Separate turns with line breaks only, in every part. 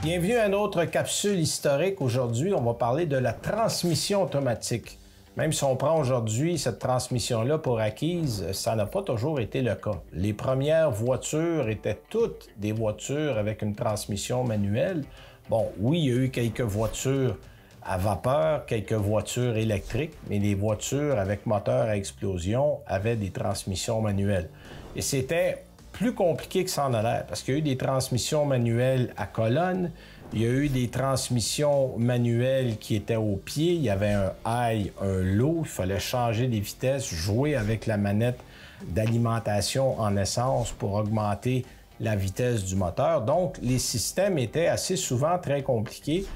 Bienvenue à une autre capsule historique. Aujourd'hui, on va parler de la transmission automatique. Même si on prend aujourd'hui cette transmission-là pour acquise, ça n'a pas toujours été le cas. Les premières voitures étaient toutes des voitures avec une transmission manuelle. Bon, oui, il y a eu quelques voitures à vapeur, quelques voitures électriques, mais les voitures avec moteur à explosion avaient des transmissions manuelles. Et c'était plus compliqué que ça en a l'air, parce qu'il y a eu des transmissions manuelles à colonne, il y a eu des transmissions manuelles qui étaient au pied, il y avait un high, un low, il fallait changer les vitesses, jouer avec la manette d'alimentation en essence pour augmenter la vitesse du moteur. Donc, les systèmes étaient assez souvent très compliqués.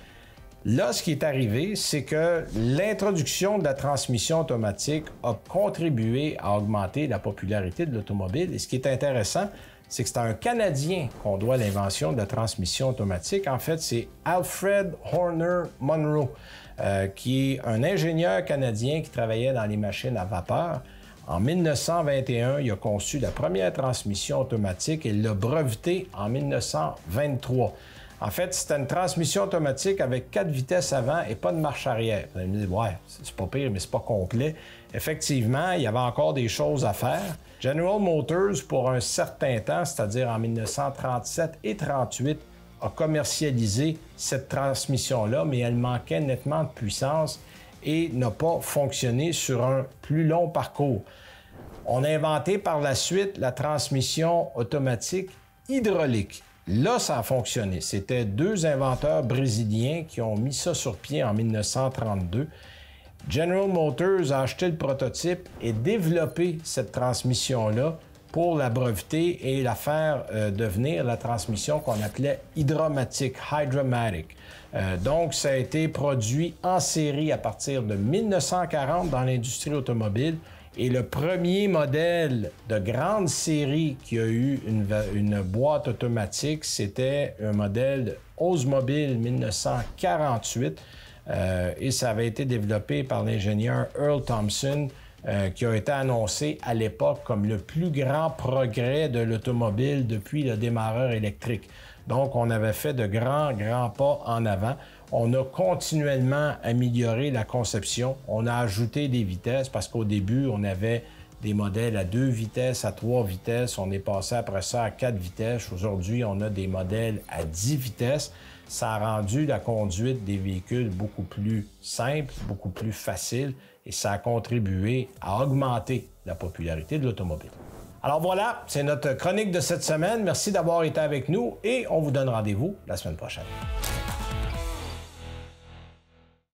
Là, ce qui est arrivé, c'est que l'introduction de la transmission automatique a contribué à augmenter la popularité de l'automobile. Et ce qui est intéressant, c'est que c'est à un Canadien qu'on doit l'invention de la transmission automatique. En fait, c'est Alfred Horner Munro, qui est un ingénieur canadien qui travaillait dans les machines à vapeur. En 1921, il a conçu la première transmission automatique et l'a brevetée en 1923. En fait, c'était une transmission automatique avec 4 vitesses avant et pas de marche arrière. Vous allez me dire, ouais, c'est pas pire, mais c'est pas complet. Effectivement, il y avait encore des choses à faire. General Motors, pour un certain temps, c'est-à-dire en 1937 et 1938, a commercialisé cette transmission-là, mais elle manquait nettement de puissance et n'a pas fonctionné sur un plus long parcours. On a inventé par la suite la transmission automatique hydraulique. Là, ça a fonctionné. C'était deux inventeurs brésiliens qui ont mis ça sur pied en 1932. General Motors a acheté le prototype et développé cette transmission-là pour la breveter et la faire devenir la transmission qu'on appelait hydromatique, hydromatic. Donc, ça a été produit en série à partir de 1940 dans l'industrie automobile. Et le premier modèle de grande série qui a eu une boîte automatique, c'était un modèle Oldsmobile 1948 et ça avait été développé par l'ingénieur Earl Thompson qui a été annoncé à l'époque comme le plus grand progrès de l'automobile depuis le démarreur électrique. Donc, on avait fait de grands pas en avant. On a continuellement amélioré la conception. On a ajouté des vitesses parce qu'au début, on avait des modèles à 2 vitesses, à 3 vitesses. On est passé après ça à 4 vitesses. Aujourd'hui, on a des modèles à 10 vitesses. Ça a rendu la conduite des véhicules beaucoup plus simple, beaucoup plus facile et ça a contribué à augmenter la popularité de l'automobile. Alors voilà, c'est notre chronique de cette semaine. Merci d'avoir été avec nous et on vous donne rendez-vous la semaine prochaine.